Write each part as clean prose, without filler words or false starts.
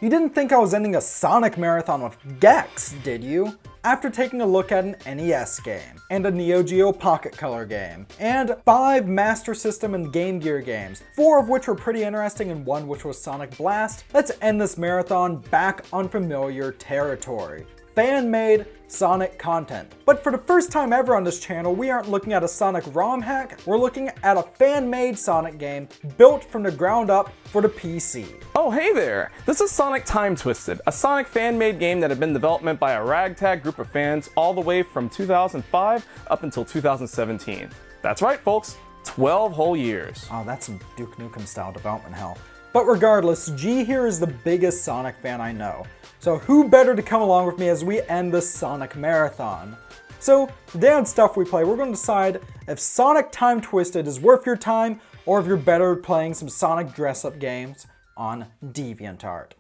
You didn't think I was ending a Sonic marathon with Gex, did you? After taking a look at an NES game, and a Neo Geo Pocket Color game, and 5 Master System and Game Gear games, 4 of which were pretty interesting and 1 which was Sonic Blast, let's end this marathon back on familiar territory. Fan-made Sonic content. But for the first time ever on this channel, we aren't looking at a Sonic ROM hack, we're looking at a fan-made Sonic game built from the ground up for the PC. Oh hey there! This is Sonic Time Twisted, a Sonic fan-made game that had been in development by a ragtag group of fans all the way from 2005 up until 2017. That's right folks, 12 whole years. Oh, that's some Duke Nukem style development hell. But regardless, G here is the biggest Sonic fan I know. So who better to come along with me as we end this Sonic marathon? So today on Stuff We Play, we're going to decide if Sonic Time Twisted is worth your time or if you're better playing some Sonic dress-up games on DeviantArt.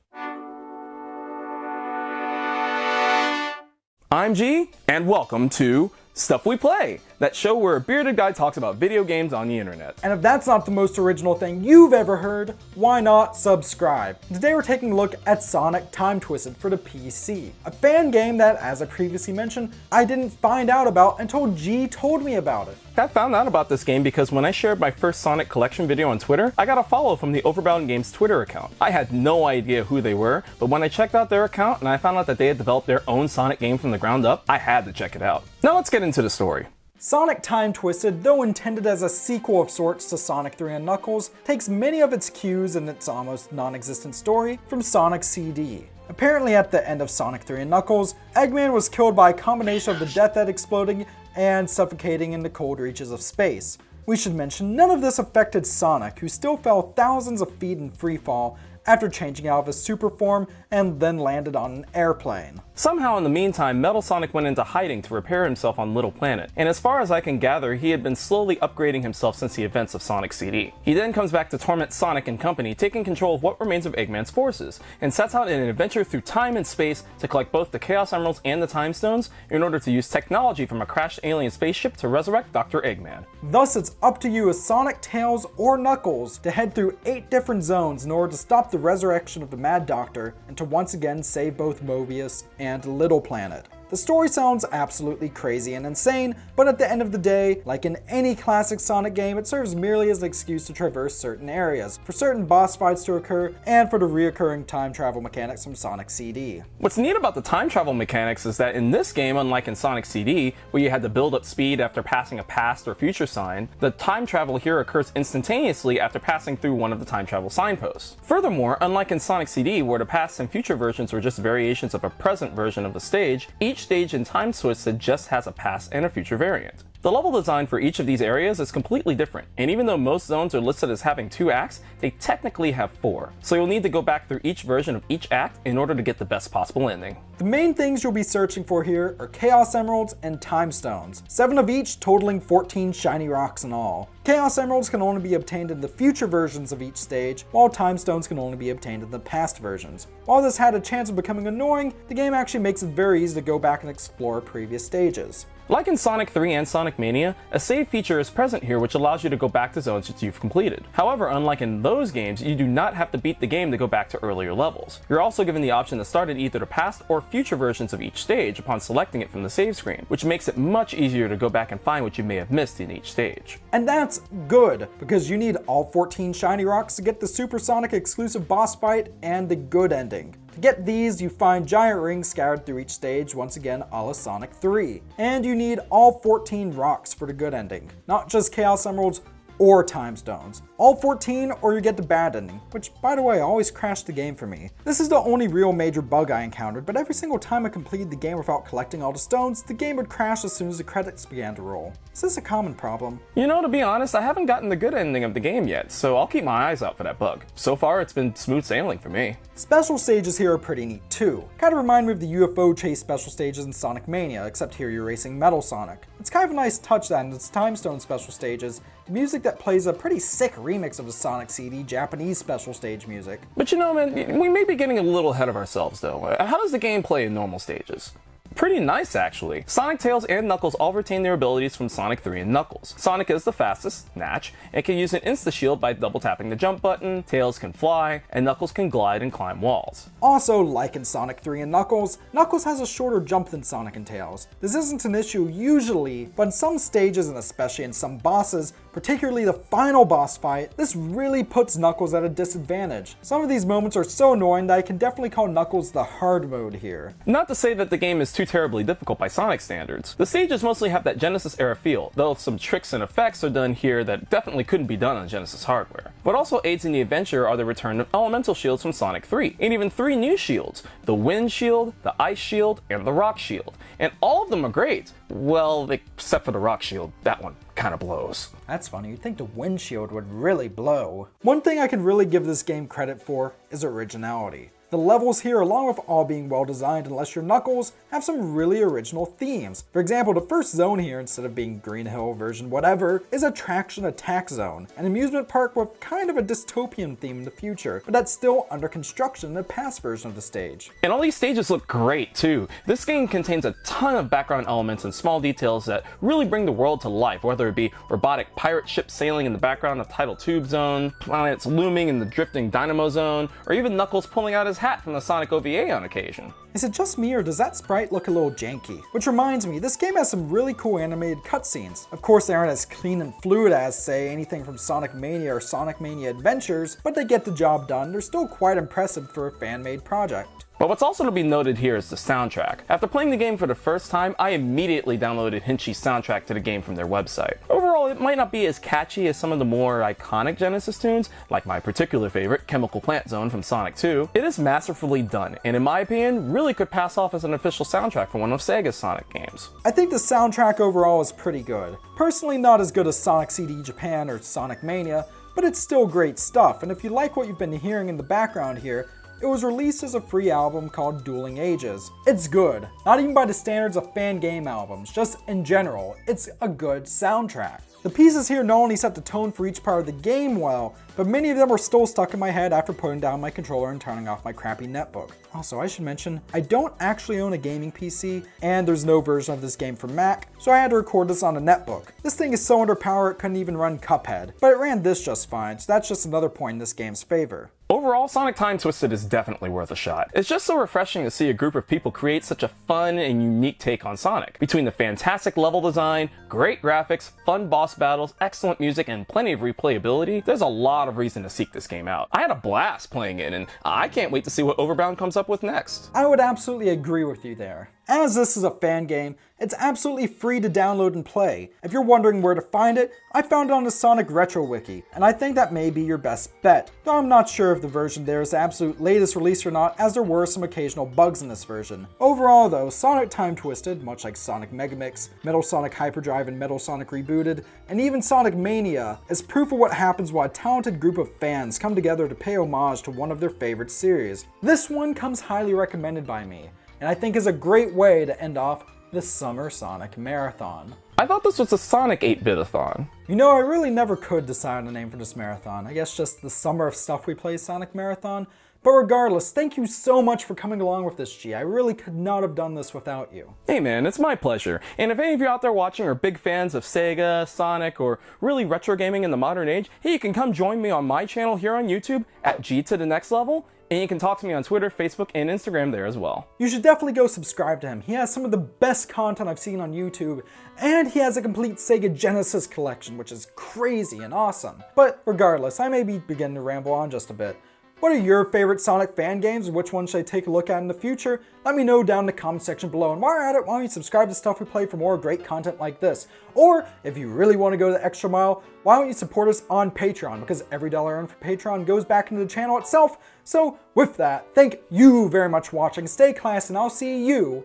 I'm G, and welcome to Stuff We Play, that show where a bearded guy talks about video games on the internet. And if that's not the most original thing you've ever heard, why not subscribe? Today we're taking a look at Sonic Time Twisted for the PC, a fan game that, as I previously mentioned, I didn't find out about until G told me about it. I found out about this game because when I shared my first Sonic collection video on Twitter, I got a follow from the Overbound Games Twitter account. I had no idea who they were, but when I checked out their account and I found out that they had developed their own Sonic game from the ground up, I had to check it out. Now let's get into the story. Sonic Time Twisted, though intended as a sequel of sorts to Sonic 3 and Knuckles, takes many of its cues and its almost non-existent story from Sonic CD. Apparently at the end of Sonic 3 and Knuckles, Eggman was killed by a combination of the Death Head exploding and suffocating in the cold reaches of space. We should mention none of this affected Sonic, who still fell thousands of feet in freefall after changing out of his super form and then landed on an airplane. Somehow in the meantime, Metal Sonic went into hiding to repair himself on Little Planet, and as far as I can gather, he had been slowly upgrading himself since the events of Sonic CD. He then comes back to torment Sonic and company, taking control of what remains of Eggman's forces, and sets out in an adventure through time and space to collect both the Chaos Emeralds and the Time Stones in order to use technology from a crashed alien spaceship to resurrect Dr. Eggman. Thus, it's up to you as Sonic, Tails, or Knuckles to head through 8 different zones in order to stop the resurrection of the Mad Doctor and to once again save both Mobius and Little Planet. The story sounds absolutely crazy and insane, but at the end of the day, like in any classic Sonic game, it serves merely as an excuse to traverse certain areas, for certain boss fights to occur, and for the reoccurring time travel mechanics from Sonic CD. What's neat about the time travel mechanics is that in this game, unlike in Sonic CD, where you had to build up speed after passing a past or future sign, the time travel here occurs instantaneously after passing through one of the time travel signposts. Furthermore, unlike in Sonic CD, where the past and future versions were just variations of a present version of the stage, each stage in Time Twisted just has a past and a future variant. The level design for each of these areas is completely different, and even though most zones are listed as having 2 acts, they technically have 4, so you'll need to go back through each version of each act in order to get the best possible ending. The main things you'll be searching for here are Chaos Emeralds and Time Stones, 7 of each totaling 14 shiny rocks in all. Chaos Emeralds can only be obtained in the future versions of each stage, while Time Stones can only be obtained in the past versions. While this had a chance of becoming annoying, the game actually makes it very easy to go back and explore previous stages. Like in Sonic 3 and Sonic Mania, a save feature is present here which allows you to go back to zones that you've completed. However, unlike in those games, you do not have to beat the game to go back to earlier levels. You're also given the option to start at either the past or future versions of each stage upon selecting it from the save screen, which makes it much easier to go back and find what you may have missed in each stage. And that's good, because you need all 14 shiny rocks to get the Supersonic exclusive boss fight and the good ending. To get these, you find giant rings scattered through each stage, once again a la Sonic 3. And you need all 14 rocks for the good ending, not just Chaos Emeralds or Time Stones. All 14 or you get the bad ending, which by the way always crashed the game for me. This is the only real major bug I encountered, but every single time I completed the game without collecting all the stones, the game would crash as soon as the credits began to roll. Is this a common problem? You know, to be honest, I haven't gotten the good ending of the game yet, so I'll keep my eyes out for that bug. So far, it's been smooth sailing for me. Special stages here are pretty neat too. Kind of remind me of the UFO chase special stages in Sonic Mania, except here you're racing Metal Sonic. It's kind of a nice touch that in its Time Stone special stages, the music that plays a pretty sick remix of the Sonic CD Japanese special stage music. But you know, man, we may be getting a little ahead of ourselves though. How does the game play in normal stages? pretty nice actually. Sonic, Tails, and Knuckles all retain their abilities from Sonic 3 and Knuckles. Sonic is the fastest, Natch, and can use an insta-shield by double tapping the jump button, Tails can fly, and Knuckles can glide and climb walls. Also, like in Sonic 3 and Knuckles, Knuckles has a shorter jump than Sonic and Tails. This isn't an issue usually, but in some stages and especially in some bosses, particularly the final boss fight, this really puts Knuckles at a disadvantage. Some of these moments are so annoying that I can definitely call Knuckles the hard mode here. Not to say that the game is too terribly difficult by Sonic standards. The stages mostly have that Genesis era feel, though some tricks and effects are done here that definitely couldn't be done on Genesis hardware. What also aids in the adventure are the return of elemental shields from Sonic 3, and even 3 new shields: the Wind Shield, the Ice Shield, and the Rock Shield. And all of them are great. Well, except for the Rock Shield. That one kind of blows. That's funny, you'd think the windshield would really blow. One thing I can really give this game credit for is originality. The levels here, along with all being well designed unless you're Knuckles, have some really original themes. For example, the first zone here, instead of being Green Hill version whatever, is Attraction Attack Zone, an amusement park with kind of a dystopian theme in the future, but that's still under construction in the past version of the stage. And all these stages look great too. This game contains a ton of background elements and small details that really bring the world to life, whether it be robotic pirate ships sailing in the background of Tidal Tube Zone, planets looming in the drifting Dynamo Zone, or even Knuckles pulling out his hat from the Sonic OVA on occasion. Is it just me, or does that sprite look a little janky? Which reminds me, this game has some really cool animated cutscenes. Of course, they aren't as clean and fluid as, say, anything from Sonic Mania or Sonic Mania Adventures, but they get the job done. They're still quite impressive for a fan-made project. But what's also to be noted here is the soundtrack. After playing the game for the first time, I immediately downloaded Hinshi's soundtrack to the game from their website. Overall, it might not be as catchy as some of the more iconic Genesis tunes, like my particular favorite, Chemical Plant Zone from Sonic 2. It is masterfully done, and in my opinion, really could pass off as an official soundtrack for one of Sega's Sonic games. I think the soundtrack overall is pretty good. Personally, not as good as Sonic CD Japan or Sonic Mania, but it's still great stuff, and if you like what you've been hearing in the background here, it was released as a free album called Dueling Ages. It's good, not even by the standards of fan game albums, just in general, it's a good soundtrack. The pieces here not only set the tone for each part of the game well, but many of them are still stuck in my head after putting down my controller and turning off my crappy netbook. Also, I should mention, I don't actually own a gaming PC, and there's no version of this game for Mac, so I had to record this on a netbook. This thing is so underpowered it couldn't even run Cuphead, but it ran this just fine, so that's just another point in this game's favor. Overall, Sonic Time Twisted is definitely worth a shot. It's just so refreshing to see a group of people create such a fun and unique take on Sonic. Between the fantastic level design, great graphics, fun boss battles, excellent music, and plenty of replayability, there's a lot of reason to seek this game out. I had a blast playing it, and I can't wait to see what Overbound comes up with next. I would absolutely agree with you there. As this is a fan game, it's absolutely free to download and play. If you're wondering where to find it, I found it on the Sonic Retro Wiki, and I think that may be your best bet. Though I'm not sure if the version there is the absolute latest release or not, as there were some occasional bugs in this version. Overall though, Sonic Time Twisted, much like Sonic Megamix, Metal Sonic Hyperdrive and Metal Sonic Rebooted, and even Sonic Mania, is proof of what happens when a talented group of fans come together to pay homage to one of their favorite series. This one comes highly recommended by me, and I think is a great way to end off the Summer Sonic Marathon. I thought this was a Sonic 8-bit-a-thon. You know, I really never could decide on a name for this marathon. I guess just the summer of stuff we play Sonic Marathon. But regardless, thank you so much for coming along with this, G. I really could not have done this without you. Hey man, it's my pleasure. And if any of you out there watching are big fans of Sega, Sonic, or really retro gaming in the modern age, hey, you can come join me on my channel here on YouTube at G to the Next Level. And you can talk to me on Twitter, Facebook, and Instagram there as well. You should definitely go subscribe to him. He has some of the best content I've seen on YouTube, and he has a complete Sega Genesis collection, which is crazy and awesome. But regardless, I may be beginning to ramble on just a bit. What are your favorite Sonic fan games, and which one should I take a look at in the future? Let me know down in the comment section below, and while you're at it, why don't you subscribe to Stuff We Play for more great content like this? Or, if you really want to go the extra mile, why don't you support us on Patreon, because every dollar earned for Patreon goes back into the channel itself. So, with that, thank you very much for watching, stay classy, and I'll see you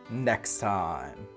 next time.